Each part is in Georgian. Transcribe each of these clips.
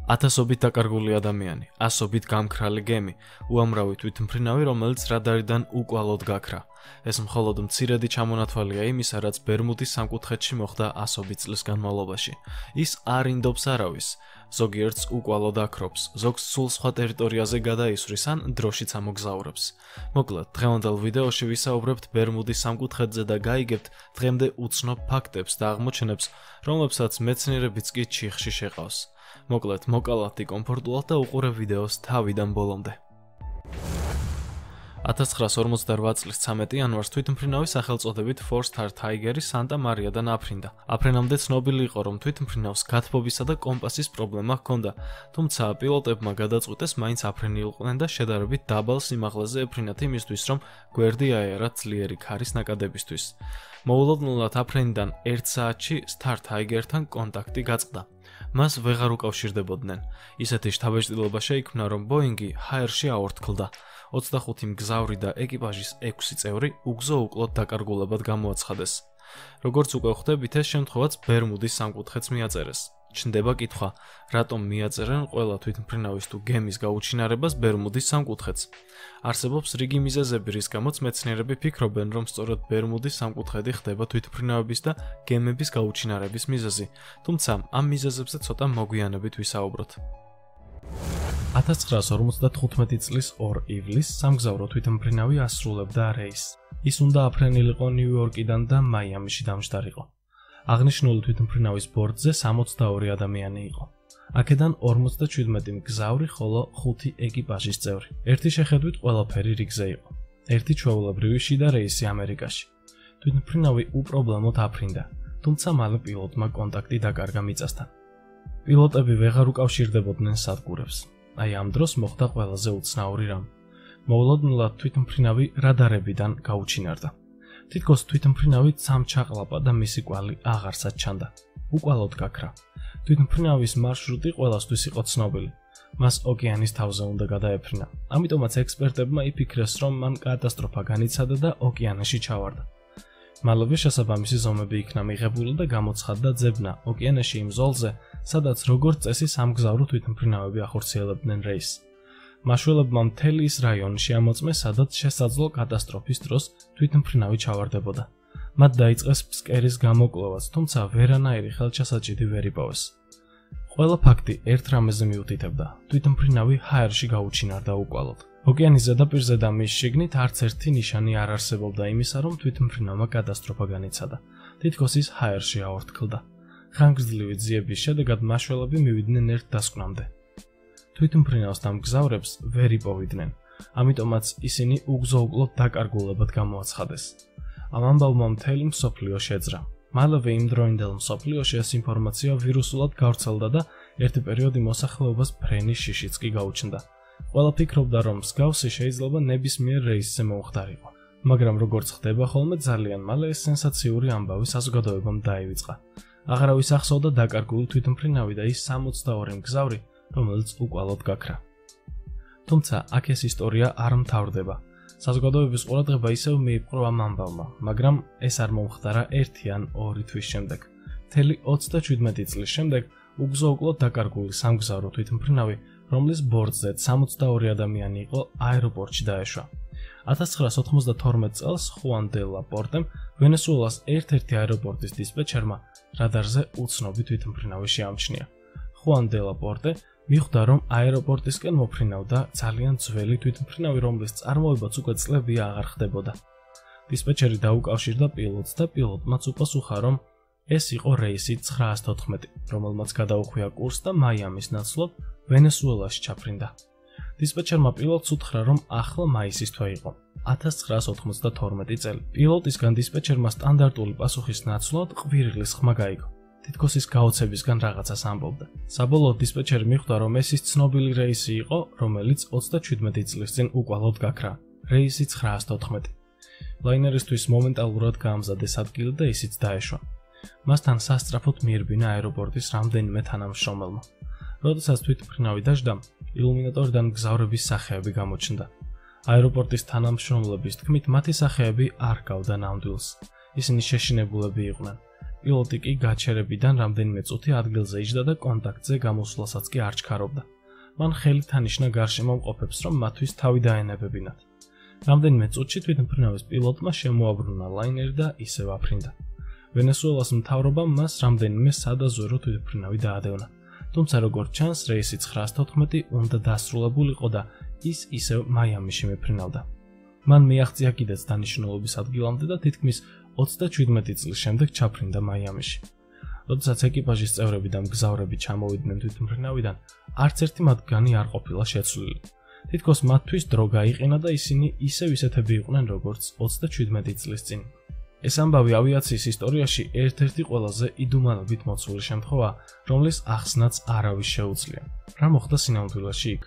ათასობით დაკარგული ადამიანი, ასობით გამქრალი გემი, უამრავი თვითმფრინავი, რომელიც რადარიდან უკვალოდ გაქრა. ეს მხოლოდ მცირედი ჩამონათვალია იმისა, რაც ბერმუდის სამკუთხედში მოხდა ასობით წლის განმავლობაში. ის არ ინდობს არავის, ზოგიერთს უკვალოდ აქრობს, ზოგს სულ სხვა ტერიტორიაზე გადაისვრის ან დროშიც ამოგზაურებს. მოკლედ, დღევანდელ ვიდეოში ვისაუბრებთ ბერმუდის სამკუთხედზე და გაიგებთ დღემდე უცნობ ფაქტებს და აღმოჩენებს, რომლებსაც მეცნიერებიც კი ჩიხში შეყავს. მოკლედ, მოკალათ და კომფორტულად და უყურებ ვიდეოს თავიდან ბოლომდე. 1958 წლის 13 იანვარს თვითმფრინავის სახელწოდებით Four Star Tiger-ი სანტა მარიადან აფრინდა. აფრენამდე ცნობილი იყო, რომ თვითმფრინავს გათბობისა და კომპასის პრობლემა ჰქონდა, თუმცა პილოტებმა გადაწყვიტეს მაინც აფრენილიყვნენ და შედარებით დაბალ სიმაღლეზე ეფრინათ იმისთვის, რომ გვერდი აერათ ძლიერი ქარის ნაკადებისთვის. მოულოდნელად აფრენიდან 1 საათში Star Tiger-თან კონტაქტი გაწყდა. მას ვეღარ უკავშირდებოდნენ. ისეთი შთაბეჭდილება შეიქმნა, რომ ბოინგი ჰაერში აორთქლდა. 25 მგზავრი და ეკიპაჟის 6 წევრი უგზო-უკლოდ დაკარგულებად გამოაცხადეს. როგორც უკვე ხვდებით, ეს შემთხვევაც ბერმუდის სამკუთხედს მიაწერეს. ჩნდება კითხვა, რატომ მიაწერენ ყველა თვითმფრინავის თუ გემის გაუჩინარებას ბერმუდის სამკუთხედს. არსებობს რიგი მიზეზები, რის გამოც მეცნიერები ფიქრობენ, რომ სწორედ ბერმუდის სამკუთხედი ხდება თვითმფრინავების და გემების გაუჩინარების მიზეზი, თუმცა ამ მიზეზებზე ცოტა მოგვიანებით ვისაუბროთ. 1955 წლის 2 ივლისს სამგზავრო თვითმფრინავი ასრულებდა რეისს. ის უნდა აფრენილიყო ნიუ-იორკიდან და მაიამიში დამჯდარიყო. აღნიშნული თვითმფრინავის ბორტზე 62 ადამიანი იყო. აქედან 57 მგზავრი, ხოლო 5 ეკიპაჟის წევრი. ერთი შეხედვით ყველაფერი რიგზე იყო. ერთი ჩვეულებრივი შიდა რეისი ამერიკაში. თვითმფრინავი უპრობლემოდ აფრინდა, თუმცა მალე პილოტმა კონტაქტი დაკარგა მიწასთან. პილოტები ვეღარ უკავშირდებოდნენ სადგურებს. აი ამ დროს მოხდა ყველაზე უცნაური რამ. მოულოდნელად თვითმფრინავი რადარებიდან გაუჩინარდა. თითქოს თვითმფრინავი სამჩაყლაპა და მისი კვალი აღარსად ჩანდა. უკვალოდ გაქრა. თვითმფრინავის მარშრუტი ყველასთვის იყო ცნობილი. მას ოკეანის თავზე უნდა გადაეფრინა. ამიტომაც ექსპერტებმა იფიქრეს, რომ მან კატასტროფა განიცადა და ოკეანეში ჩავარდა. მალევე შესაბამისი ზომები იქნა მიღებული და გამოცხადდა ძებნა ოკეანეში იმ ზოლზე, სადაც როგორც წესი სამგზავრო თვითმფრინავები ახორციელებდნენ რეისს. მაშველებმა მთელი ის რაიონი შეამოწმეს, სადაც შესაძლო კატასტროფის დროს თვითმფრინავი ჩავარდებოდა. მათ დაიწყეს ფსკერის გამოკვლევაც, თუმცა ვერანაირი ხელჩასაჭიდი ვერ იპოვეს. ყველა ფაქტი ერთ რამეზე მიუთითებდა: თვითმფრინავი ჰაერში გაუჩინარდა უკვალოდ. ოკეანის ზედაპირზე და მის შიგნით არც ერთი ნიშანი არ არსებობდა იმისა, რომ თვითმფრინავმა კატასტროფა განიცადა. თითქოს ის ჰაერში აორთქლდა. ხანგრძლივი ძიების შედეგად მაშველები მივიდნენ ერთ დასკვნამდე. თვითმფრინავს და მგზავრებს ვერ იპოვიდნენ, ამიტომაც ისინი უგზო-უკლოდ დაკარგულებად გამოაცხადეს. ამ ამბავმა მთელი მსოფლიო შეძრა. მალევე იმდროინდელ მსოფლიოში ეს ინფორმაცია ვირუსულად გავრცელდა და ერთი პერიოდი მოსახლეობას ფრენის შიშიც კი გაუჩნდა. ყველა ფიქრობდა, რომ მსგავსი შეიძლება ნებისმიერ რეისზე მომხდარიყო. მაგრამ როგორც ხდება ხოლმე, ძალიან მალე ეს სენსაციური ამბავი საზოგადოებამ დაივიწყა. აღარავის ახსოვდა დაკარგული თვითმფრინავი და ის 62 მგზავრი, რომელიც უკვალოდ გაქრა. თუმცა აქ ეს ისტორია არ მთავრდება. საზოგადოების ყურადღება ისევ მიიპყრო ამ ამბავმა, მაგრამ ეს არ მომხდარა 1 ან 2 თვის შემდეგ. მთელი 37 წლის შემდეგ უგზო-უკლოდ დაკარგული სამგზავრო თვითმფრინავი, რომლის ბორტზე 62 ადამიანი იყო, აეროპორტში დაეშვა. 1992 წელს ხუან დე ლა პორტემ ვენესუელას ერთ-ერთი აეროპორტის დისპეჩერმა რადარზე უცნობი თვითმფრინავი შეამჩნია. ხუან დე ლა პორტე მიხვდა, რომ აეროპორტისკენ მოფრინავდა ძალიან ძველი თვითმფრინავი, რომლის წარმოებაც უკვე წლებია აღარ ხდებოდა. დისპეჩერი დაუკავშირდა პილოტს და პილოტმაც უპასუხა, რომ ეს იყო რეისი 914, რომელმაც გადაუხვია კურსს და მაიამის ნაცვლად ვენესუელაში ჩაფრინდა. დისპეჩერმა პილოტს უთხრა, რომ ახლა მაისის თვე იყო, 1992 წელი. პილოტისგან დისპეჩერმა სტანდარტული პასუხის ნაცვლად ყვირილის ხმა გაიგო. თითქოს ის გაოცებისგან რაღაცას ამბობდა. საბოლოოდ დისპეჩერი მიხვდა, რომ ეს ის ცნობილი რეისი იყო, რომელიც 37 წლის წინ უკვალოდ გაქრა. რეისი 914. ლაინერისთვის მომენტალურად გაამზადეს ადგილი და ისიც დაეშვა. მასთან სასწრაფოდ მიირბინა აეროპორტის რამდენიმე თანამშრომელმა. როდესაც თვითმფრინავი დაждდა, ილუმინატორიდან მგზავრების სახეები გამოჩნდა. აეროპორტის თანამშრომლების თქმით, მათი სახეები არ გავდა ნამდვილს. ისინი შეშინებულები იყვნენ. პილოტი კი გაჩერებიდან რამდენიმე წუთი ადგილზე იჯდა და კონტაქტზე გამოსვლასაც კი არ ჩქარობდა. მან ხელით ანიშნა გარშემო მყოფებს, რომ მათთვის თავი დაენებებინათ. რამდენიმე წუთში თვითმფრინავის პილოტმა შემოაბრუნა ლაინერი და ისევ აფრინდა. ვენესუელას მთავრობამ მას რამდენიმე სადაზვერო თვითმფრინავი დაადევნა. თუმცა როგორც ჩანს, რეისი 914 უნდა დასრულებულიყო და ის ისევ მაიამიში მიფრინავდა. მან მიაღწია კიდეც დანიშნულების ადგილამდე და თითქმის 37 წლის შემდეგ ჩაფრინდა მაიამიში. როდესაც ეკიპაჟის წევრები და მგზავრები ჩამოვიდნენ თვითმფრინავიდან, არც ერთი მათგანი არ ყოფილა შეცვლილი. თითქოს მათთვის დრო გაიყინა და ისინი ისევ ისეთები იყვნენ, როგორც 37 წლის წინ. ეს ამბავი ავიაციის ისტორიაში ერთ-ერთი ყველაზე იდუმალებით მოცული შემთხვევაა, რომლის ახსნაც არავის შეუძლია. რა მოხდა სინამდვილეში იქ?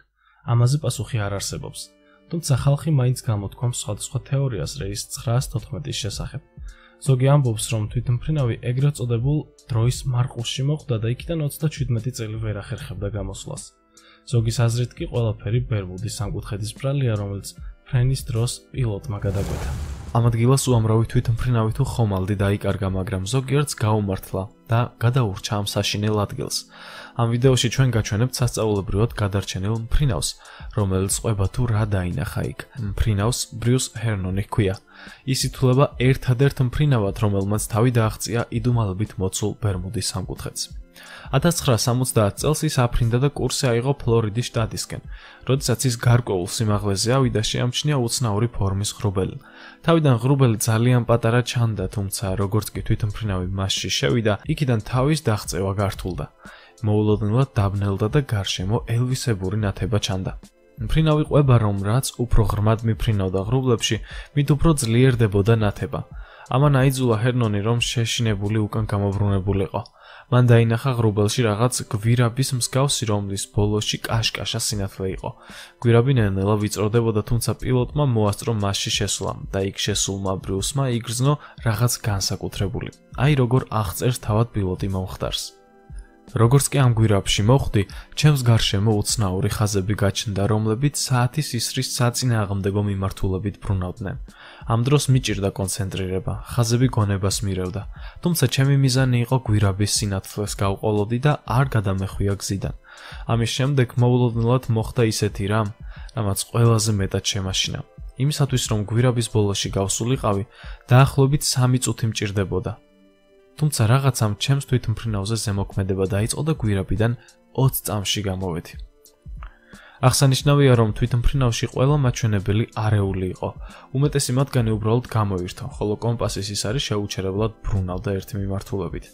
ამაზე პასუხი არ არსებობს. თუმცა ხალხი მაინც გამოთქვამს სხვადასხვა თეორიას რეის 914-ის შესახებ. ზოგი ამბობს, რომ თვითმფრინავი ეგრეთ წოდებულ დროის მარყურში მოხვდა და იქიდან 37 წელი ვერ ახერხებდა გამოსვლას. ზოგის აზრით კი ყველაფერი ბერმუდის სამკუთხედის ბრალია, რომელიც ფრენის დროს პილოტმა გადაგვეთა. ამ ადგილას უამრავი თვითმფრინავი თუ ხომალდი დაიკარგა, მაგრამ ზოგიერთს გაუმართლა და გადაურჩა ამ საშინელ ადგილს. ამ ვიდეოში ჩვენ გაჩვენებთ სასწაულებრივად გადარჩენილ მფრინავს, რომელიც ყვება თუ რა დაინახა იქ. მფრინავს ბრიუს ჰერნონი ჰქვია. ის ითვლება ერთადერთ მფრინავად, რომელმაც თავი დააღწია იდუმალებით მოცულ ბერმუდის სამკუთხედს. 1970 წელს ის აფრინდა და კურსი აიღო ფლორიდის შტატისკენ. როდესაც ის გარკვეულ სიმაღლეზე ავიდა, შეამჩნია უცნაური ფორმის ღრუბელი. თავიდან ღრუბელი ძალიან პატარა ჩანდა, თუმცა როგორც კი თვითმფრინავი მასში შევიდა, იქიდან თავის დაღწევა გართულდა. მოულოდნელად დაბნელდა და გარშემო ელვისებური ნათება ჩანდა. მფრინავი ყვება, რომ რაც უფრო ღრმად მიფრინავდა ღრუბლებში, მით უფრო ძლიერდებოდა ნათება. ამან აიძულა ჰერნონი, რომ შეშინებული უკან გამობრუნებულიყო. მან დაინახა ღრუბელში რაღაც გვირაბის მსგავსი, რომლის ბოლოში კაშკაშა სინათლე იყო. გვირაბი ნელ-ნელა ვიწროვდებოდა, თუმცა პილოტმა მოასწრო მასში შესვლა და იქ შესულმა ბრიუსმა იგრძნო რაღაც განსაკუთრებული. აი როგორ აღწერს თავად პილოტი მომხდარს. როგორც კი ამ გვირაბში მოხვდი, ჩემს გარშემო უცნაური ხაზები გაჩნდა, რომლებიც საათის ისრის საწინააღმდეგო მიმართულებით ბრუნავდნენ. ამ დროს მიჭირდა კონცენტრირება, ხაზები გონებას მირევდა, თუმცა ჩემი მიზანი იყო გვირაბის სინათლეს გავყოლოდი და არ გადამეხვია გზიდან. ამის შემდეგ მოულოდნელად მოხდა ისეთი რამ, რამაც ყველაზე მეტად შემაშინა. იმისათვის, რომ გვირაბის ბოლოში გავსულიყავი, დაახლოებით 3 წუთი მჭირდებოდა. თუმცა რაღაცამ ჩემს თვითმფრინავზე ზემოქმედება დაიწყო და გვირაბიდან 20 წამში გამოვედი. აღსანიშნავია, რომ თვითმფრინავში ყველა მაჩვენებელი არეული იყო. უმეტესი მათგანი უბრალოდ გამოირთო, ხოლო კომპასის ის არის შეუჩერებლად ბრუნავდა ერთი მიმართულებით.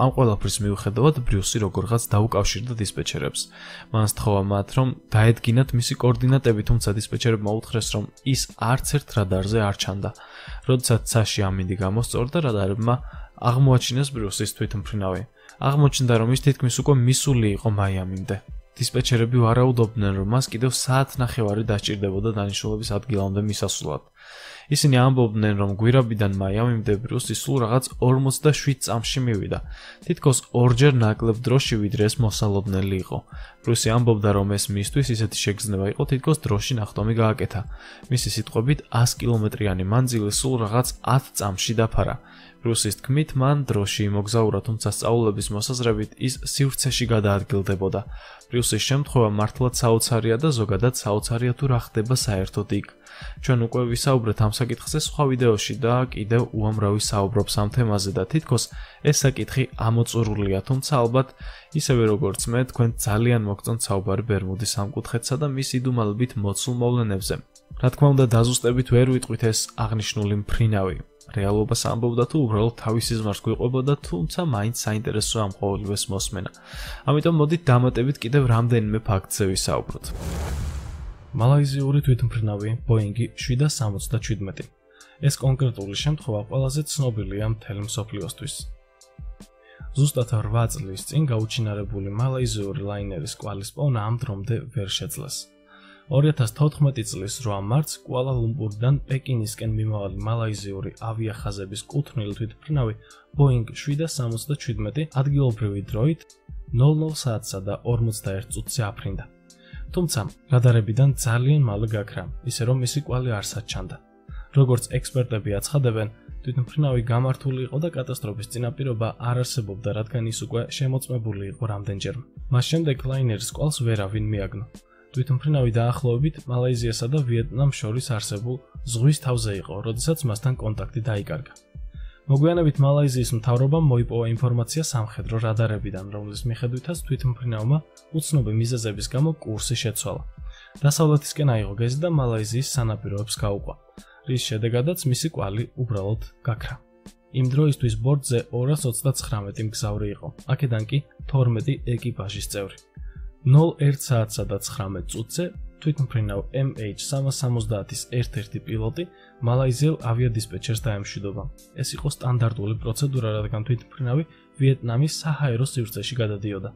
ამ ყველაფრის მიუხედავად ბრიუსი როგორღაც დაუკავშირდა დისპეჩერებს. მან სთხოვა მათ, რომ დაედგინათ მისი კოორდინატები, თუმცა დისპეჩერებმა უთხრეს, რომ ის არც ერთ რადარზე არ ჩანდა. როდესაც ცაში ამინდი გამოსწორდა, რადარებმა აღმოაჩინეს ბრიუსის თვითმფრინავი. აღმოჩნდა, რომ ის თითქმის უკვე მისული იყო მაიამიმდე. დისპეჩერები ვარაუდობდნენ, რომ მას კიდევ საათნახევარი დასჭირდებოდა დანიშნულების ადგილამდე მისასვლად. ისინი ამბობდნენ, რომ გვირაბიდან მაიამიმდე ბრიუსი სულ რაღაც 47 წამში მივიდა. თითქოს ორჯერ ნაკლებ დროში, ვიდრე ეს მოსალოდნელი იყო. ბრიუსი ამბობდა, რომ ეს მისთვის ისეთი შეგრძნება იყო, თითქოს დროში ნახტომი გააკეთა. მისი სიტყვებით 100 კილომეტრიანი მანძილი სულ რაღაც 10 წამში დაფარა. ბრიუსის თქმით, მან დროში იმოგზაურა, თუმცა სწავლების მოსაზრებით ის სივრცეში გადაადგილდებოდა. ბრიუსის შემთხვევა მართლაც საოცარია და ზოგადად საოცარია თუ რა ხდება საერთოდ იქ. ჩვენ უკვე ვისაუბრეთ ამ საკითხზე სხვა ვიდეოში და კიდევ უამრავი საუბრობს ამ თემაზე და თითქოს ეს საკითხი ამოწურულია, თუმცა ალბათ ისევე როგორც მე, თქვენ ძალიან მოგწონთ საუბარი ბერმუდის სამკუთხედსა და მის იდუმალებით მოცულ მოვლენებზე. რა თქმა უნდა, დაზუსტებით ვერ ვიტყვით ეს აღნიშნული მფრინავი. რეალობას ამბობდა თუ უბრალოდ თავის სიზმარს გვიყვებოდა, თუმცა მაინც საინტერესოა ამ ყოველივეს მოსმენა. ამიტომ მოდით დამატებით კიდევ რამდენიმე ფაქტზე ვისაუბროთ. მალაიზიური თვითმფრინავი ბოინგი 767. ეს კონკრეტული შემთხვევა ყველაზე ცნობილია მთელი მსოფლიოსთვის. ზუსტად 8 წლის წინ გაუჩინარებული მალაიზიური ლაინერის კვალის პოვნა ამ დრომდე ვერ შეძლეს. 2014 წლის 8 მარტს კუალა-ლუმპურიდან პეკინისკენ მიმავალი მალაიზიური ავიახაზების კუთვნილი თვითმფრინავი ბოინგ 767 ადგილობრივი დროით 00 საათსა და 41 წუთზე აფრინდა. თუმცა რადარებიდან ძალიან მალე გაქრა, ისე რომ მისი კვალი არსად ჩანდა. როგორც ექსპერტები აცხადებენ, თვითმფრინავი გამართული იყო და კატასტროფის წინაპირობა არ არსებობდა, რადგან ის უკვე შემოწმებული იყო რამდენჯერმე. მას შემდეგ ლაინერის კვალს ვერავინ მიაგნო. თვითმფრინავი დაახლოებით მალაიზიასა და ვიეტნამს შორის არსებულ ზღვის თავზე იყო, როდესაც მასთან კონტაქტი დაიკარგა. მოგვიანებით მალაიზიის მთავრობამ მოიპოვა ინფორმაცია სამხედრო რადარებიდან, რომლის მიხედვითაც თვითმფრინავმა უცნობი მიზეზების გამო კურსი შეცვალა. დასავლეთისკენ აიღო გეზი და მალაიზიის სანაპიროებს გაუყვა, რის შედეგადაც მისი კვალი უბრალოდ გაქრა. იმ დროისთვის ბორტზე 229 მგზავრი იყო, აქედან კი 12 ეკიპაჟის წევრი. 01 საათსა და 19 წუთზე თვითმფრინავ MH370-ის ერთ-ერთი პილოტი მალაიზიელ ავიადისპეჩერს დაემშვიდობა. ეს იყო სტანდარტული პროცედურა, რადგან თვითმფრინავი ვიეტნამის საჰაერო სივრცეში გადადიოდა.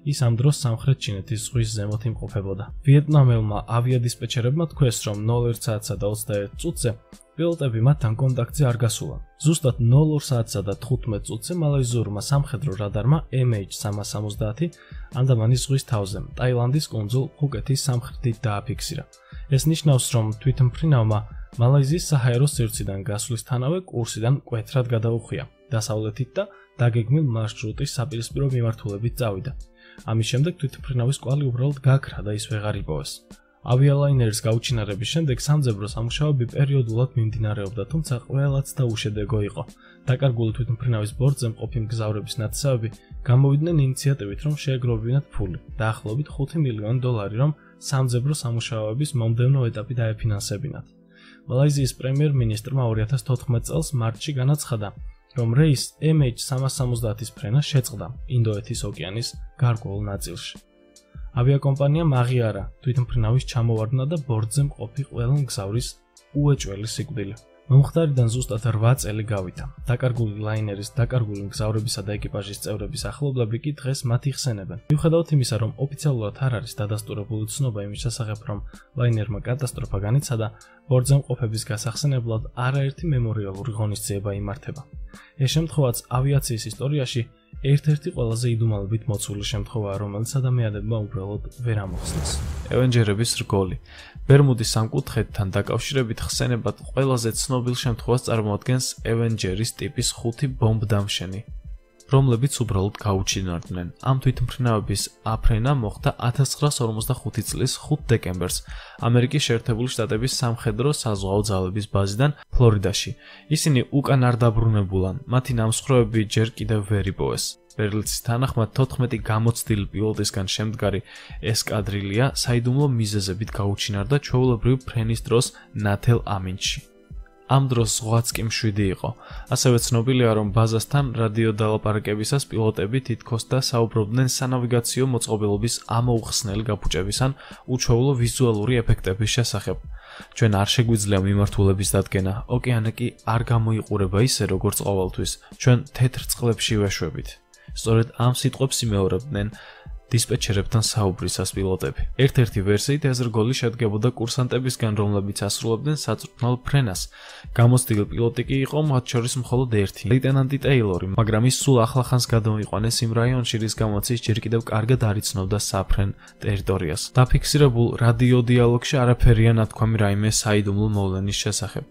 ის ამ დროს სამხრეთ ჩინეთის ზღვის ზემოთ იმყოფებოდა. ვიეტნამელმა ავიადისპეჩერებმა თქვეს, რომ 01 საათსა და 21 წუთზე პილოტები მათთან კონტაქტზე არ გასულან. ზუსტად 02 საათსა და 15 წუთზე მალაიზიურმა სამხედრო რადარმა MH370 ანდამანის ზღვის თავზე, ტაილანდის კუნძულ ფუკეთის სამხრეთით დააფიქსირა. ეს ნიშნავს, რომ თვითმფრინავმა მალაიზიის საჰაერო სივრციდან გასვლისთანავე კურსიდან მკვეთრად გადაუხვია დასავლეთით და დაგეგმილ მარშრუტის საპირისპირო მიმართულებით წავიდა. ამის შემდეგ თვითმფრინავის კვალი უბრალოდ გაქრა და ის ვეღარ იპოვეს. ავიალაინერის გაუჩინარების შემდეგ სამძებრო სამუშაოები პერიოდულად მიმდინარეობდა, თუმცა ყველაც დაუშედეგო იყო. დაკარგული თვითმფრინავის ბორტზე მყოფი მგზავრების ნათესავები გამოვიდნენ ინიციატივით, რომ შეეგროვებინათ ფული, დაახლოებით $5 მილიონი, რომ სამძებრო სამუშაოების მომდევნო ეტაპი დაეფინანსებინათ. მალაიზიის პრემიერ-მინისტრმა 2014 წელს მარტში განაცხადა, რომ რეის MH370-ის ფრენა შეწყდა ინდოეთის ოკეანის გარკვეულ ნაწილში. ავიაკომპანიამ აღიარა თვითმფრინავის ჩამოვარდნა და ბორტზე მყოფი ყველა მგზავრის უეჭველი სიკვდილი. მომხდარიდან ზუსტად 8 წელი გავიდა. დაკარგული ლაინერის დაკარგული მგზავრებისა და ეკიპაჟის წევრების ახლობლები კი დღეს მათ იხსენებენ. მიუხედავად იმისა, რომ ოფიციალურად არ არის დადასტურებული ცნობა იმის შესახებ, რომ ლაინერმა კატასტროფა განიცადა, ბორტზე მყოფების გასახსენებლად არაერთი მემორიალური ღონისძიება იმართება. ეს შემთხვევაც ავიაციის ისტორიაში ერთ-ერთი ყველაზე იდუმალებით მოცული შემთხვევაა, რომელიც ადამიანებმა უბრალოდ ვერ ამოხსნეს. ევენჯერების რგოლი. ბერმუდის სამკუთხედთან დაკავშირებით ხსენებად ყველაზე ცნობილ შემთხვევას წარმოადგენს ევენჯერის ტიპის 5 ბომბდამშენი, რომლებიც უბრალოდ გაუჩინარდნენ. ამ თვითმფრინავების აფრენა მოხდა 1945 წლის 5 დეკემბერს ამერიკის შეერთებული შტატების სამხედრო საზღვაო ძალების ბაზიდან ფლორიდაში. ისინი უკან არ დაბრუნებულან, მათი ნამსხვრევები ჯერ კიდევ ვერ იპოვეს. ბერლიცის თანახმად 14 გამოცდილი პილოტისგან შემდგარი ესკადრილია საიდუმლო მიზეზებით გაუჩინარდა ჩვეულებრივი ფრენის დროს ნათელ ამინდში. ამ დროს ზღვაც კი მშვიდი იყო. ასევე ცნობილია, რომ ბაზასთან რადიოდალაპარაკებისას პილოტები თითქოს და საუბრობდნენ სანავიგაციო მოწყობილობის ამოუხსნელი გაფუჭების ან უჩვეულო ვიზუალური ეფექტების შესახებ. ჩვენ არ შეგვიძლია მიმართულების დადგენა, ოკეანე კი არ გამოიყურება ისე, როგორც ყოველთვის. ჩვენ თეთრ წყლებში ვეშვებით. სწორედ ამ სიტყვებს იმეორებდნენ დისპეჩერებთან საუბრისას პილოტები. ერთ-ერთი ვერსიით ეს რგოლი შედგებოდა კურსანტებისგან, რომლებიც ასრულებდნენ საწვრთნელ ფრენას. გამოცდილ პილოტი კი იყო მათ შორის მხოლოდ ერთი, ლეიტენანტი ტეილორი, მაგრამ ის სულ ახლახანს გადმოიყვანეს იმ რაიონში, რის გამოც ის ჯერ კიდევ კარგად არ იცნობდა საფრენ ტერიტორიას. დაფიქსირებულ რადიოდიალოგში არაფერია ნათქვამი რაიმე საიდუმლო მოვლენის შესახებ.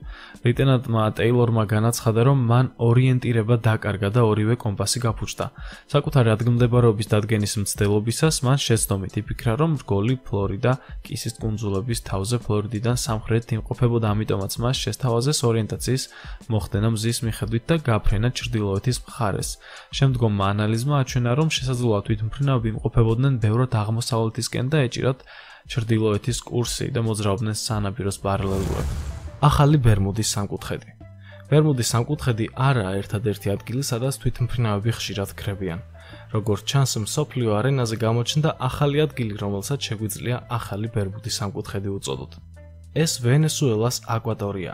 ლეიტენანტმა ტეილორმა განაცხადა, რომ მან ორიენტირება დაკარგა და ორივე კომპასი გაფუჭდა. საკუთარი ადგილმდებარეობის დადგენის მცდელობისას მან შეცდომით იფიქრა, რომ რგოლი ფლორიდა კისის კუნძულების თავზე ფლორიდიდან სამხრეთით იმყოფებოდა, ამიტომაც მას შესთავაზეს ორიენტაციის მოხდენა მზის მიხედვით და გაფრენა ჩრდილოეთის მხარეს. შემდგომმა ანალიზმა აჩვენა, რომ შესაძლოა თვითმფრინავები იმყოფებოდნენ ბევრად აღმოსავლეთისკენ და ეჭირათ ჩრდილოეთის კურსი და მოძრაობდნენ სანაპიროს პარალელურად. ახალი ბერმუდის სამკუთხედი. ბერმუდის სამკუთხედი არაა ერთადერთი ადგილი, სადაც თვითმფრინავები ხშირად ქრებიან. როგორც ჩანს, მსოფლიო არენაზე გამოჩნდა ახალი ადგილი, რომელსაც შეგვიძლია ახალი ბერმუდის სამკუთხედი უწოდოთ. ეს ვენესუელას აკვატორია.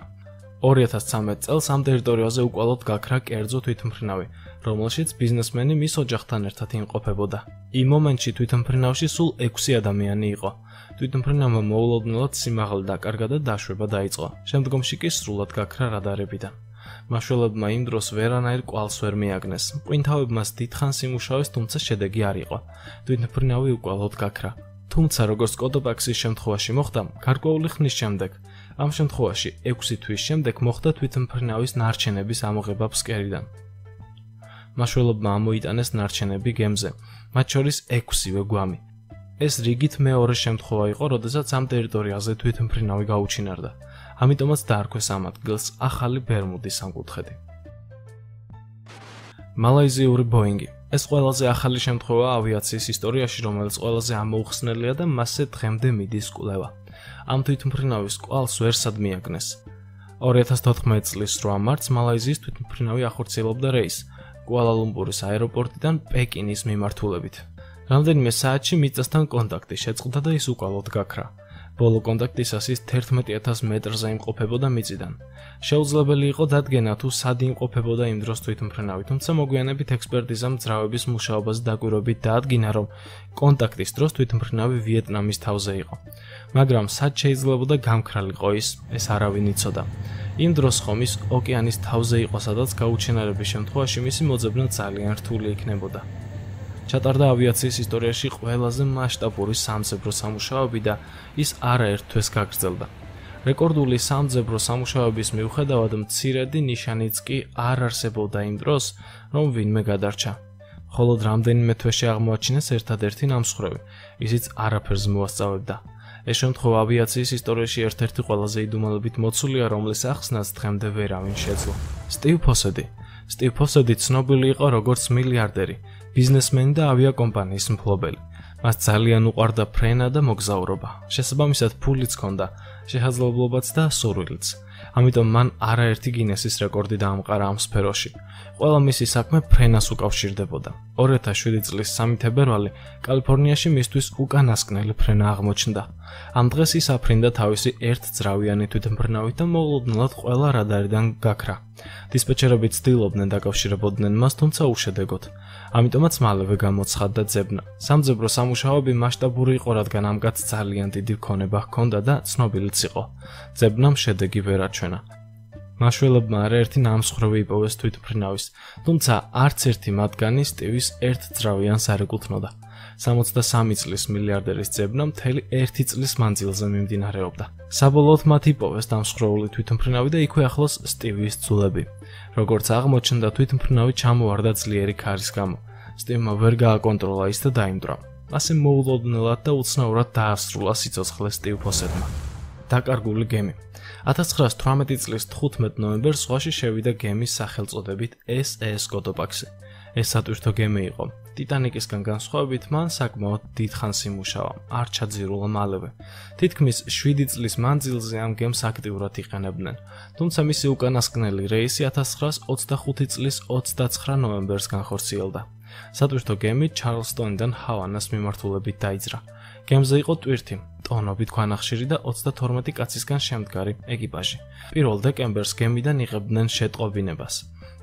2013 წელს ამ ტერიტორიაზე უკვალოდ გაქრა კერძო თვითმფრინავი, რომელშიც ბიზნესმენი მის ოჯახთან ერთად იმყოფებოდა. იმ მომენტში თვითმფრინავში სულ 6 ადამიანი იყო. თვითმფრინავმა მოულოდნელად სიმაღლე დაკარგა და დაშვება დაიწყო. შემდგომში კი სრულად გაქრა რადარებიდან. მაშველებმა იმ დროს ვერანაირ კვალს ვერ მიაგნეს. მყინთავებმაც დიდხანს იმუშავეს, თუმცა შედეგი არ იყო. თვითმფრინავი უკვალოდ გაქრა. თუმცა როგორც კოდოპაქსის შემთხვევაში მოხდა, გარკვეული ხნის შემდეგ, ამ შემთხვევაში 6 თვის შემდეგ მოხდა თვითმფრინავის ნარჩენების ამოღება ფსკერიდან. მაშველებმა ამოიტანეს ნარჩენები გემზე, მათ შორის 6-ვე გვამი. ეს რიგით მეორე შემთხვევა იყო, როდესაც ამ ტერიტორიაზე თვითმფრინავი გაუჩინარდა. ამიტომაც დაარქვეს ამ ადგილს ახალი ბერმუდის სამკუთხედი. მალაიზიური ბოინგი. ეს ყველაზე ახალი შემთხვევაა ავიაციის ისტორიაში, რომელიც ყველაზე ამოუხსნელია და მასზე დღემდე მიდის კვლევა. ამ თვითმფრინავის კვალს ვერსად მიაგნეს. 2014 წლის 8 მარტს მალაიზიის თვითმფრინავი ახორციელობდა რეისს კუალა-ლუმპურის აეროპორტიდან პეკინის მიმართულებით. რამდენიმე საათში მიწასთან კონტაქტი შეწყდა და ის უკვალოდ გაქრა. ბოლო კონტაქტისას ის 11000 მეტრზე იმყოფებოდა მიწიდან. შეუძლებელი იყო დადგენა თუ სად იმყოფებოდა იმ დროს თვითმფრინავი, თუმცა მოგვიანებით ექსპერტიზამ ძრავების მუშაობაზე დაკვირვებით დაადგინა, რომ კონტაქტის დროს თვითმფრინავი ვიეტნამის თავზე იყო. მაგრამ სად შეიძლებოდა გამქრალიყო ეს არავინ იცოდა. იმ დროს ხომ ის ოკეანის თავზე იყო, სადაც გაუჩინარების შემთხვევაში მისი მოძებნა ძალიან რთული იქნებოდა. ჩატარდა ავიაციის ისტორიაში ყველაზე მასშტაბური სამძებრო სამუშაოები და ის არაერთ თვეს გაგრძელდა. რეკორდული სამძებრო სამუშაოების მიუხედავად მცირედი ნიშანიც კი არ არსებობდა იმ დროს, რომ ვინმე გადარჩა. მხოლოდ რამდენიმე თვეში აღმოაჩინეს ერთადერთი ნამსხვრევი, ისიც არაფერს მოასწავებდა. ეს შემთხვევა ავიაციის ისტორიაში ერთ-ერთი ყველაზე იდუმალებით მოცულია, რომლის ახსნას დღემდე ვერავინ შეძლო. სტივ ფოსედი. სტივ ფოსედი ცნობილი იყო როგორც მილიარდერი, ბიზნესმენი და ავიაკომპანიის მფლობელი. მას ძალიან უყვარდა ფრენა და მოგზაურობა. შესაბამისად, ფულიც ჰქონდა, შესაძლებლობაც და სურვილიც. ამიტომ მან არაერთი გინესის რეკორდი დაამყარა ამ სფეროში. ყველა მისი საქმე ფრენას უკავშირდებოდა. 2007 წლის 3 თებერვალი კალიფორნიაში მისთვის უკანასკნელი ფრენა აღმოჩნდა. ამ დღეს ის აფრინდა თავისი ერთძრავიანი თვითმფრინავით და მოულოდნელად ყველა რადარიდან გაქრა. დისპეჩერები ცდილობდნენ დაკავშირებოდნენ მას, თუმცა უშედეგოდ. ამიტომაც მალევე გამოცხადდა ძებნა. სამძებრო სამუშაოები მასშტაბური იყო, რადგან ამ კაცს ძალიან დიდი ქონება ჰქონდა და ცნობილიც იყო. ძებნამ შედეგი ვერ აჩვენა. მაშველებმა არაერთი ნამსხვრევი იპოვეს თვითმფრინავის, თუმცა არც ერთი მათგანი სტივის ერთძრავიანს არ ეკუთვნოდა. 63 წლის მილიარდერის ძებნა მთელი 1 წლის მანძილზე მიმდინარეობდა. საბოლოოდ მათ იპოვეს დამსხვრეული თვითმფრინავი და იქვე ახლოს სტივის ძვლები. როგორც აღმოჩნდა, თვითმფრინავი ჩამოვარდა ძლიერი ქარის გამო. სტივმა ვერ გააკონტროლა ის და დაიმტვრა. ასე მოულოდნელად და უცნაურად დაასრულა სიცოცხლე სტივ ფოსედმა. დაკარგული გემი. 1918 წლის 15 ნოემბერს ზღვაში შევიდა გემის სახელწოდებით SS კოდოპაქსი. ეს სატვირთო გემი იყო. ტიტანიკისგან განსხვავებით, მან საკმაოდ დიდხანს იმუშავა, არ ჩაძირულა მალევე. თითქმის 7 წლის მანძილზე ამ გემს აქტიურად იყენებდნენ, თუმცა მისი უკანასკნელი რეისი 1925 წლის 29 ნოემბერს განხორციელდა. სატვირთო გემი ჩარლსტონიდან ჰავანას მიმართულებით დაიძრა. გემზე იყო ტვირთი, ტონობით ქვანახშირი და 32 კაცისგან შემდგარი ეკიპაჟი. 1 დეკემბერს გემიდან იღებდნენ შეტყობინებას,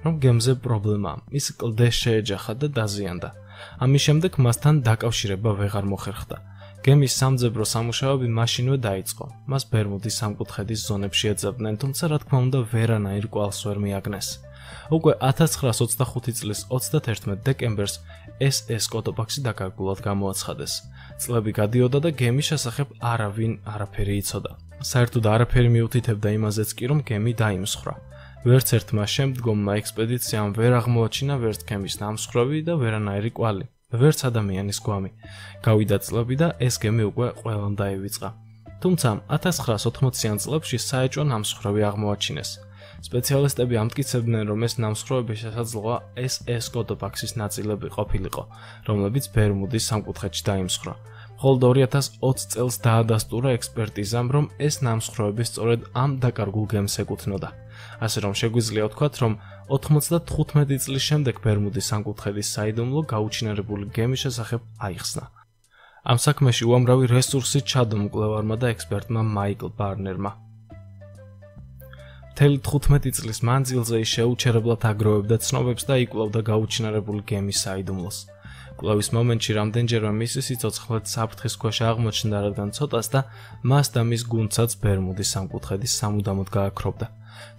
რომ გემზე პრობლემაა, ის კლდეს შეეჯახა და დაზიანდა. ამის შემდეგ მასთან დაკავშირება ვეღარ მოხერხდა. გემის სამძებრო სამუშაოები მაშინვე დაიწყო. მას ბერმუდის სამკუთხედის ზონებში ეძებდნენ, თუმცა რა თქმა უნდა ვერანაირ კვალს ვერ მიაგნეს. უკვე 1925 წლის 31 დეკემბერს SS კოდოპაქსი დაკარგულად გამოაცხადეს. წლები გადიოდა და გემის შესახებ არავინ არაფერი იცოდა. საერთოდ არაფერი მიუთითებდა იმაზეც კი, რომ გემი დაიმსხვრა. ვერც ერთმა შემდგომმა ექსპედიციამ ვერ აღმოაჩინა ვერც გემის ნამსხვრევი და ვერანაირი კვალი, ვერც ადამიანის გვამი. გავიდა წლები და ეს გემი უკვე ყველამ დაივიწყა. თუმცა 1980-იან წლებში საეჭვო ნამსხვრევი აღმოაჩინეს. სპეციალისტები ამტკიცებდნენ, რომ ეს ნამსხვრევები შესაძლოა SS კოდოპაქსის ნაწილები ყოფილიყო, რომლებიც ბერმუდის სამკუთხედში დაიმსხვრა. მხოლოდ 2020 წელს დაადასტურა ექსპერტიზამ, რომ ეს ნამსხვრევები სწორედ ამ დაკარგულ გემს ეკუთვნოდა. ასე რომ შეგვიძლია ვთქვათ, რომ 95 წლის შემდეგ ბერმუდის სამკუთხედის საიდუმლო გაუჩინარებული გემის შესახებ აიხსნა. ამ საქმეში უამრავი რესურსი ჩადო მკვლევარმა და ექსპერტმა მაიკლ ბარნერმა. მთელი 15 წლის მანძილზე ის შეუჩერებლად აგროვებდა ცნობებს და იკვლევდა გაუჩინარებული გემის საიდუმლოს. კვლევის მომენტში რამდენჯერმე მისი სიცოცხლე საფრთხის ქვეშ აღმოჩნდა, რადგან ცოტას და მას და მის გუნდსაც ბერმუდის სამკუთხედის სამუდამოდ გააქრობდა.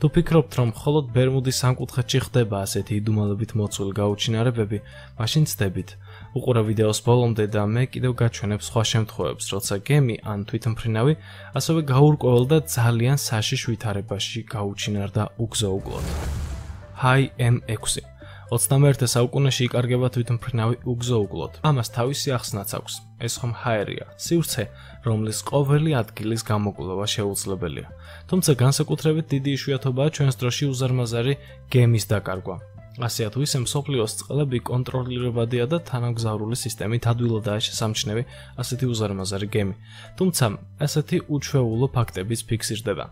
თუ ფიქრობთ, რომ მხოლოდ ბერმუდის სამკუთხედში ხდება ასეთი იდუმალებით მოცული გაუჩინარებები, მაშინ ცდებით. უყურე ვიდეოს ბოლომდე და მე კიდევ გაჩვენებ სხვა შემთხვევებს, როცა გემი ან თვითმფრინავი ასევე გაურკვეველ და ძალიან საშიშ ვითარებაში გაუჩინარდა უგზო-უგლოდ. Hai M6 21 საუკუნეში იკარგება თვითმფრინავი უგზო-უგლოდ. ამას თავისი ახსნაც აქვს. ეს ხომ ჰაერია, სივრცე, რომლის ყოველი ადგილის გამოკვლევა შეუძლებელია. თუმცა განსაკუთრებით დიდი იშვიათობაა ჩვენს დროში უზარმაზარი გემის დაკარგვა. ასე თუ ისე მსოფლიოს წყლები კონტროლირებადია და თანამგზავრული სისტემით ადვილადაა შესამჩნევი ასეთი უზარმაზარი გემი. თუმცა ასეთი უჩვეულო ფაქტებიც ფიქსირდება.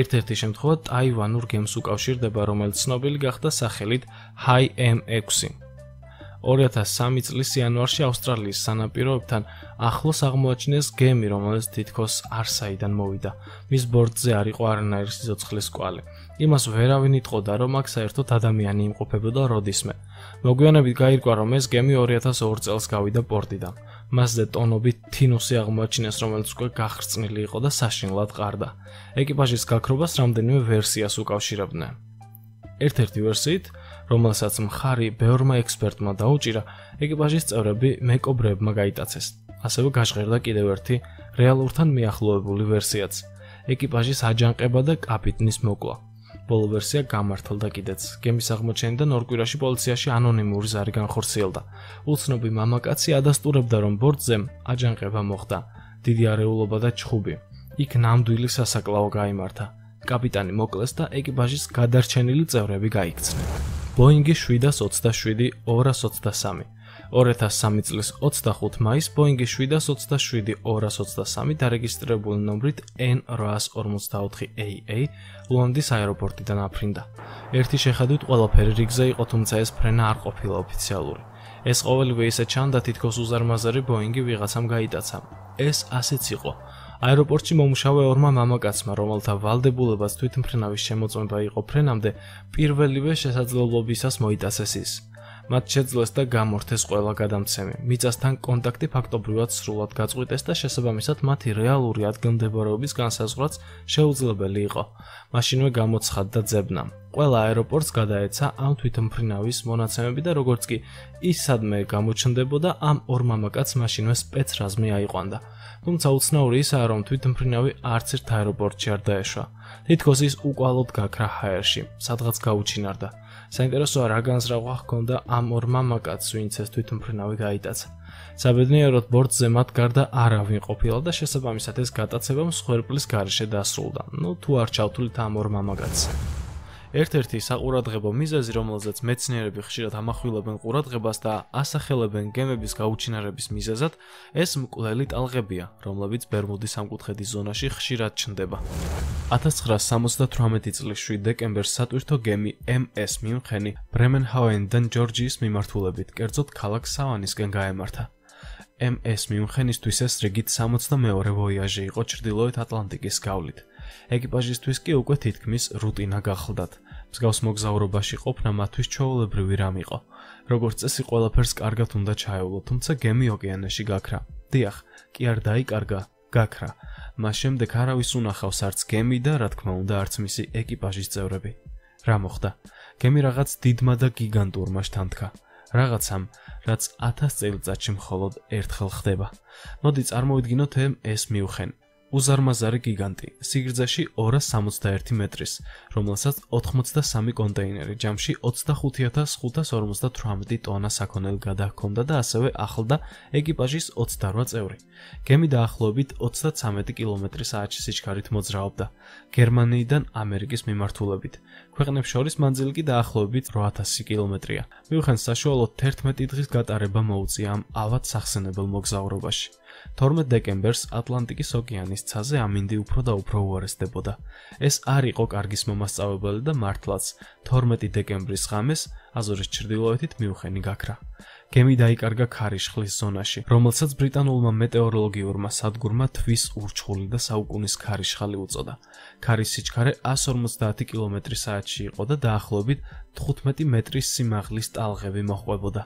ერთ-ერთი შემთხვევა ტაივანურ გემს უკავშირდება, რომელიც ცნობილი გახდა სახელით Hai M6. 2003 წლის იანვარში ავსტრალიის სანაპიროებთან ახლოს აღმოაჩინეს გემი, რომელიც თითქოს არსაიდან მოვიდა. მის ბორტზე არ იყო არანაირი სიცოცხლის კვალი. იმას ვერავინ იტყოდა, რომ აქ საერთოდ ადამიანი იმყოფებოდა როდისმე. მოგვიანებით გაირკვა, რომ ეს გემი 2002 წელს გავიდა პორტიდან. მასზე ტონობით თინუსი აღმოაჩინეს, რომელიც უკვე გახრწნილი იყო და საშინლად ყარდა. ეკიპაჟის გაქრობას რამდენიმე ვერსიას უკავშირებდნენ. ერთ-ერთი ვერსიით, რომელსაც მხარი ბევრმა ექსპერტმა დაუჭირა, ეკიპაჟის წევრები მეკობრეებმა გაიტაცეს. ასევე გაჟღერდა კიდევ ერთი რეალურთან მიახლოებული ვერსიაც, ეკიპაჟის აჯანყება და კაპიტნის მოკლა. ბოლო ვერსია გამართლდა კიდეც. გემის აღმოჩენიდან ორ კვირაში პოლიციაში ანონიმური ზარი განხორციელდა. უცნობი მამაკაცი ადასტურებდა, რომ ბორტზე აჯანყება მოხდა. დიდი არეულობა და ჩხუბი. იქ ნამდვილი სასაკლაო გაიმართა. კაპიტანი მოკლეს და ეკიპაჟის გადარჩენილი წევრები გაიქცნენ. Boeing 727-223 2003 წლის 25 მაისს Boeing 727-223 დარეგისტრირებული ნომრით N854AA ლონდონის აეროპორტიდან აფრინდა. ერთი შეხედვით ყველაფერი რიგზე იყო, თუმცა ეს ფრენა არ ყოფილა ოფიციალური. ეს ყოველივე ისე ჩანდა, თითქოს უზარმაზარი Boeing ვიღაცამ გაიტაცა. ეს ასეც იყო. აეროპორტში მომუშავე ორმა მამაკაცმა, რომელთა ვალდებულებაც თვითმფრინავის შემოწმება იყო ფრენამდე, პირველივე შესაძლებლობისას მოიტაცეს ის. მათ შეძლეს და გამორთეს ყველა გადამცემი. მიწასთან კონტაქტი ფაქტობრივად სრულად გაწყვიტეს და შესაბამისად მათი რეალური ადგილმდებარეობის განსაზღვრაც შეუძლებელი იყო. მაშინვე გამოცხადდა ძებნა. ყველა აეროპორტს გადაეცა ამ თვითმფრინავის მონაცემები და როგორც კი ის სადმე გამოჩნდებოდა, ამ ორ მამაკაცს მაშინვე სპეცრაზმი აიყვანდა. თუმცა უცნაური ისაა, რომ თვითმფრინავი არც ერთ აეროპორტში არ დაეშვა. თითქოს ის უკვალოდ გაქრა ჰაერში, სადღაც გაუჩინარდა. საინტერესოა, რა განზრახვა ჰქონდა ამ ორ მამაკაცს, ვინც ეს თვითმფრინავი გაიტაცა. საბედნიეროდ ბორტზე მათ გარდა არავინ ყოფილა და შესაბამისად ეს გატაცება მსხვერპლის გარეშე დასრულდა. თუ არ ჩავთვლით ამ ორ მამაკაცს. ერთ-ერთი საყურადღებო მიზეზი, რომელზეც მეცნიერები ხშირად ამახვილებენ ყურადღებას და ასახელებენ გემების გაუჩინარების მიზეზად, ეს მკვლელი ტალღებია, რომლებიც ბერმუდის სამკუთხედის ზონაში ხშირად ჩნდება. 1978 წლის 7 დეკემბერს სატვირთო გემი MS მიუნხენი ბრემენჰაუენიდან ჯორჯიის მიმართულებით, კერძოდ ქალაქ სავანისკენ გაემართა. MS მიუნხენისთვის ეს რიგით 62-ე ვოიაჟი იყო ჩრდილოეთ ატლანტიკის გავლით. ეკიპაჟისთვის კი უკვე თითქმის რუტინა გახლდათ. მსგავს მოგზაურობაში ყოფნა მათთვის ჩვეულებრივი რამ იყო. როგორც წესი, ყველაფერს კარგად უნდა ჩაეულო, თუმცა გემი ოკეანეში გაქრა. დიახ, კი არ დაიკარგა, გაქრა. მას შემდეგ არავის უნახავს არც გემი და რა თქმა უნდა არც მისი ეკიპაჟის წევრები. რა მოხდა? გემი რაღაც დიდმა და გიგანტურმა შთანთქა. რაღაცამ, რაც 1000 წელიწადში მხოლოდ ერთხელ ხდება. მოდი წარმოვიდგინოთ MS მიუნხენი. უზარმაზარი გიგანტი, სიგრძეში 261 მეტრის, რომელსაც 83 კონტეინერი, ჯამში 25558 ტონა საქონელი გადაჰქონდა და ასევე ახლდა ეკიპაჟის 28 წევრი. გემი დაახლოებით 33 კმ/სთ სიჩქარით მოძრაობდა, გერმანიიდან ამერიკის მიმართულებით. ქვეყნებს შორის მანძილი კი დაახლოებით 8000 კმ-ია. მიუხედავად საშუალოდ 11 დღის გატარება მოუწია ამ ავად სახსენებელ მოგზაურობაში. 12 დეკემბერს ატლანტიკის ოკეანის ცაზე ამინდი უფრო და უფრო უარესდებოდა. ეს არ იყო კარგის მომასწავებელი და მართლაც 12 დეკემბრის ღამეს აზორის ჩრდილოეთით მიუნხენი გაქრა. გემი დაიკარგა ქარიშხლის ზონაში, რომელსაც ბრიტანულმა მეტეოროლოგიურმა სადგურმა თვის ურჩხული და საუკუნის ქარიშხალი უწოდა. ქარის სიჩქარე 150 კმ/სთ იყო და დაახლოებით 15 მეტრის სიმაღლის ტალღები მოჰყვებოდა.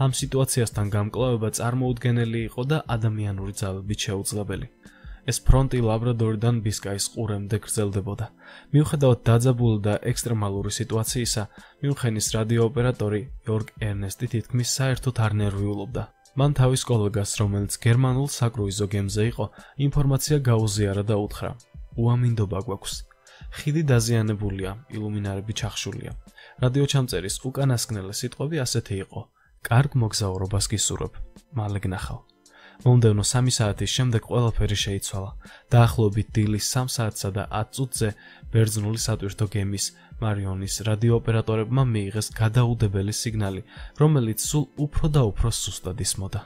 ამ სიტუაციასთან გამკლავება წარმოუდგენელი იყო და ადამიანური ძალებით შეუძლებელი. ეს ფრონტი ლაბრადორიდან ბისკაის ყურემდე გრძელდებოდა. მიუხედავად დაძაბული და ექსტრემალური სიტუაციისა, მიუნხენის რადიოოპერატორი იორგ ერნესტი თითქმის საერთოდ არ ნერვიულობდა. მან თავის კოლეგას, რომელიც გერმანულ საკრუიზო გემზე იყო, ინფორმაცია გაუზიარა და უთხრა: "უამინდობა გვაქვს. ხიდი დაზიანებულია, ილუმინარები ჩახშულია." რადიოჩამწერის უკანასკნელი სიტყვები ასეთი იყო: "კარგ მოგზაურობას გისურვებ. მალე გნახავ." მომდევნო 3 საათის შემდეგ ყველაფერი შეიცვალა. დაახლოებით დილის 3 საათსა და 10 წუთზე ბერძნული სატვირთო გემის მარიონის რადიოოპერატორებმა მიიღეს გადაუდებელი სიგნალი, რომელიც სულ უფრო და უფრო სუსტად ისმოდა.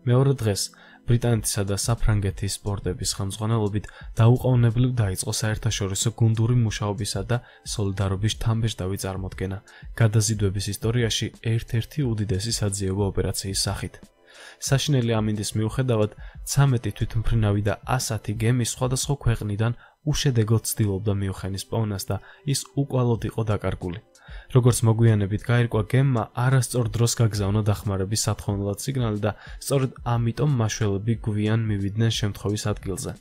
მეორე დღეს ბრიტანეთისა და საფრანგეთის სპორტების ხელმძღვანელობით დაუყოვნებლივ დაიწყო საერთაშორისო გუნდური მუშაობისა და სოლიდარობის შთამბეჭდავი წარმოდგენა, გადაზიდვების ისტორიაში ერთ-ერთი უდიდესი საძიებო ოპერაციის სახით. საშინელი ამინდის მიუხედავად 13 თვითმფრინავი და 110 გემი სხვადასხვა ქვეყნიდან უშედეგოდ ცდილობდა მიუხენის პოვნას და ის უკვალოდ იყო დაკარგული. როგორც მოგვიანებით გაირკვა, გემმა არასწორ დროს გაგზავნა დახმარების სათხოვნელად სიგნალი და სწორედ ამიტომ მაშველები გვიან მივიდნენ შემთხვევის ადგილზე.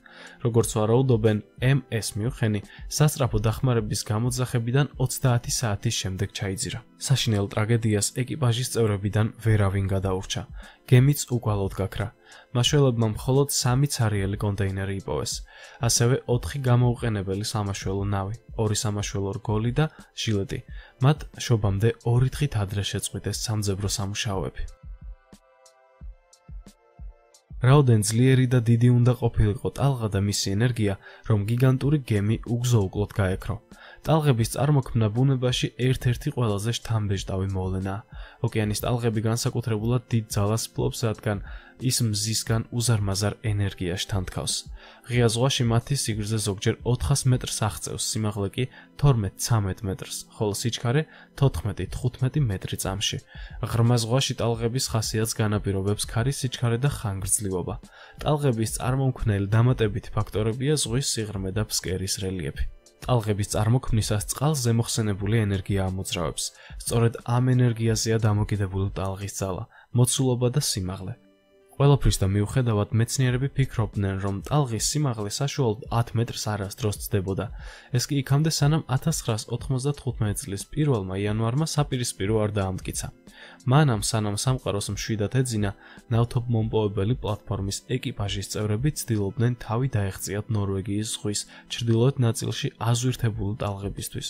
როგორც ვარაუდობენ, MS მიუხენი სასწრაფო დახმარების გამოძახებიდან 30 საათის შემდეგ ჩაიძირა. საშინელ ტრაგედიას ეკიპაჟის წევრებიდან ვერავინ გადაურჩა. გემიც უკვალოდ გაქრა. მაშველებმა მხოლოდ 3 ცარიელი კონტეინერი იპოვეს. ასევე 4 გამოუყენებელი სამაშველო ნავი, 2 სამაშველო რგოლი და ჟილეტი. მათ შობამდე 2 დღით ადრე შეწყვიტეს სამძებრო სამუშაოები. რაოდენ ძლიერი და დიდი უნდა ყოფილიყო ტალღა და მისი ენერგია, რომ გიგანტური გემი უგზო-უკლოდ გაექრო. ტალღების წარმოქმნა ბუნებაში ერთ-ერთი ყველაზე შთამბეჭდავი მოვლენაა. ოკეანის ტალღები განსაკუთრებულად დიდ ძალას ფლობს, რადგან ის მზისგან უზარმაზარ ენერგიაში თანთქავს. ღია ზღვაში მათი სიგრძე ზოგჯერ 400 მეტრს აღწევს, სიმაღლე კი 12-13 მეტრს, ხოლო სიჩქარე 14-15 მეტრი წამში. ღრმა ზღვაში ტალღების ხასიათს განაპირობებს ქარის სიჩქარე და ხანგრძლივობა. ტალღების წარმომქმნელი დამატებითი ფაქტორებია ზღვის სიღრმე და ფსკერის რელიეფი. ტალღების წარმოქმნისას წყალს ზემოხსენებული ენერგია ამოძრავებს. სწორედ ამ ენერგიაზეა დამოკიდებული ტალღის ძალა, მოცულობა და სიმაღლე. ყველაფრის და მიუხედავად მეცნიერები ფიქრობდნენ, რომ ტალღის სიმაღლე საშუალოდ 10 მეტრს არასდროს ცდებოდა. ეს კი იქამდე, სანამ 1995 წლის 1 იანვარმა საპირისპირო არ დაამტკიცა. მანამ სანამ სამყაროს მშვიდად ეძინა, ნავთობმომპოვებელი პლატფორმის ეკიპაჟის წევრები ცდილობდნენ თავი დაეღწიათ ნორვეგიის ზღვის ჩრდილოეთ ნაწილში აზვირთებული ტალღებისთვის.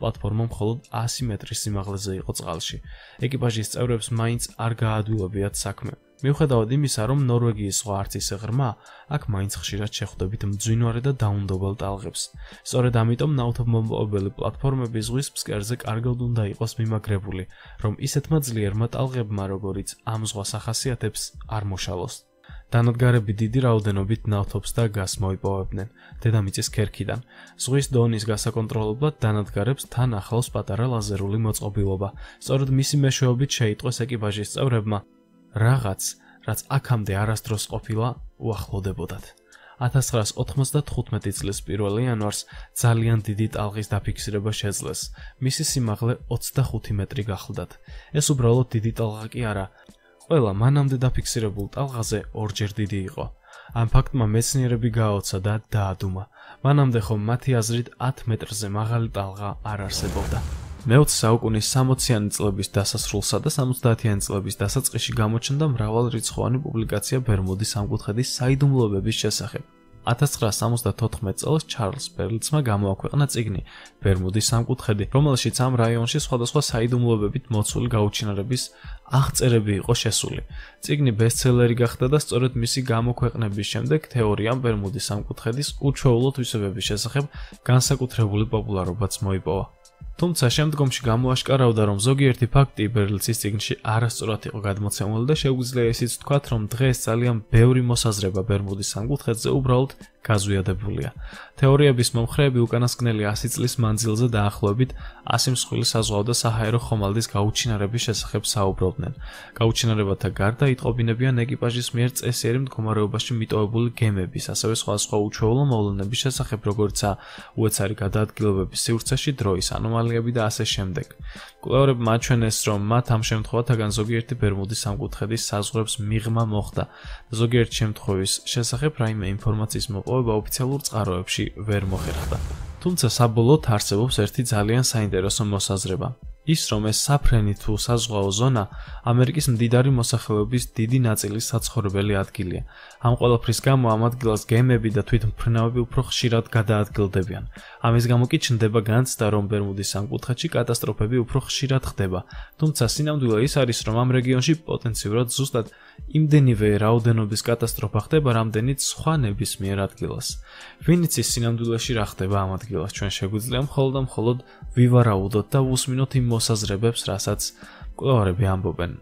პლატფორმა მხოლოდ 100 მეტრის სიმაღლეზე იყო წყალში. ეკიპაჟის წევრებს მაინც არ გააადვილებიათ საქმე. მიუხედავად იმისა, რომ ნორვეგიის ზღვა არც ისე ღრმა, აქ მაინც ხშირად შეხვდებით მძვინვარე და დაუნდობელ ტალღებს. სწორედ ამიტომ ნავთობმომპოვებელი პლატფორმები ზღვის ფსკერზე კარგად უნდა იყოს მიმაგრებული, რომ ისეთმა ძლიერმა ტალღებმა, როგორიც ამ ზღვას ახასიათებს, არ მოშალოს. დანადგარები დიდი რაოდენობით ნავთობს და გაზს მოიპოვებდნენ დედამიწის ქერქიდან. ზღვის დონის გასაკონტროლებლად დანადგარებს თან ახლავს პატარა ლაზერული მოწყობილობა. სწორედ მისი მეშვეობით შეიტყვეს ეკიპაჟის წევრებმა რაღაც, რაც აქამდე არასდროს ყოფილა, უახლოვდებოდათ. 1995 წლის 1 იანვარს ძალიან დიდი ტალღის დაფიქსირება შეძლეს. მისი სიმაღლე 25 მეტრი გახლდათ. ეს უბრალოდ დიდი ტალღა კი არა, ყველა მანამდე დაფიქსირებულ ტალღაზე ორჯერ დიდი იყო. ამ ფაქტმა მეცნიერები გააოცა და დაადუმა. მანამდე ხომ მათი აზრით 10 მეტრზე მაღალი ტალღა არ არსებობდა. მე-20 საუკუნის 60-იანი წლების დასასრულსა და 70-იანი წლების დასაწყისში გამოჩნდა მრავალრიცხოვანი პუბლიკაცია ბერმუდის სამკუთხედის საიდუმლოებების შესახებ. 1974 წელს ჩარლზ პერლცმა გამოაქვეყნა წიგნი ბერმუდის სამკუთხედი, რომელშიც ამ რაიონში სხვადასხვა საიდუმლოებებით მოცული გაუჩინარების აღწერები იყო შესული. წიგნი ბესტსელერი გახდა და სწორედ მისი გამოქვეყნების შემდეგ თეორიამ ბერმუდის სამკუთხედის უჩვეულო თვისებების შესახებ განსაკუთრებული პოპულარობაც მოიპოვა. თუმცა შემდგომში გამოაშკარავდა, რომ ზოგიერთი ფაქტი პერლცის წიგნში არასწორად იყო გადმოცემული და შეუძლია ისიც ვთქვათ, რომ დღეს ძალიან ბევრი მოსაზრება ბერმუდის სამკუთხედზე უბრალოდ გაზვიადებულია. თეორიების მომხრეები უკანასკნელი 100 წლის მანძილზე დაახლოებით 100 მსხვილი საზღვაო და საჰაერო ხომალდის გაუჩინარების შესახებ საუბრობდნენ. გაუჩინარებათა გარდა იტყობინებიან ეკიპაჟის მიერ წესიერი მდგომარეობაში მიტოვებული გემების, ასევე სხვადასხვა უჩვეულო მოვლენების შესახებ, როგორიცაა უეცარი გადაადგილებების სივრცეში, დროის ანომალიები და ასე შემდეგ. კვლევარებმა აჩვენეს, რომ მათ ამ შემთხვევათაგან ზოგიერთი ბერმუდის სამკუთხედის საზღვრებს მიღმა მოხდა. ზოგიერთი შემთხვევის შესახებ რაიმე ინფორმაციის მოპოვება ოფიციალურ წყაროებში ვერ მოხერხდა. თუმცა საბოლოოდ არსებობს ერთი ძალიან საინტერესო მოსაზრება. ის რომ ეს საფრენი თუ საზღვაო ზონა ამერიკის მდიდარი მოსახლეობის დიდი ნაწილის საცხოვრებელი ადგილია. ამ ყველაფრის გამო ამ ადგილას გემები და თვითმფრინავები უფრო ხშირად გადაადგილდებიან. ამის გამო კი ჩნდება განცდა, რომ ბერმუდის სამკუთხედში კატასტროფები უფრო ხშირად ხდება. თუმცა სინამდვილე ის არის, რომ ამ რეგიონში პოტენციურად ზუსტად იმდენივე რაოდენობის კატასტროფა ხდება, რამდენიც სხვა ნებისმიერ ადგილას. ვინ იცის სინამდვილეში რა ხდება ამ ადგილას, ჩვენ შეგვიძლია მხოლოდ ვივარაუდოთ და უსმინოთ იმ მოსაზრებებს, რასაც მკვლევარები ამბობენ.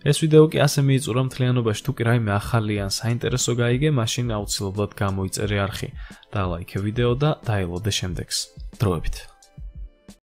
ეს ვიდეო კი ასე მიიწურა მთლიანობაში, თუ კი რაიმე ახალი ან საინტერესო გაიგე, მაშინ აუცილებლად გამოიწერე არხი და ლაიქე ვიდეო და დაელოდე შემდეგს. დროებით.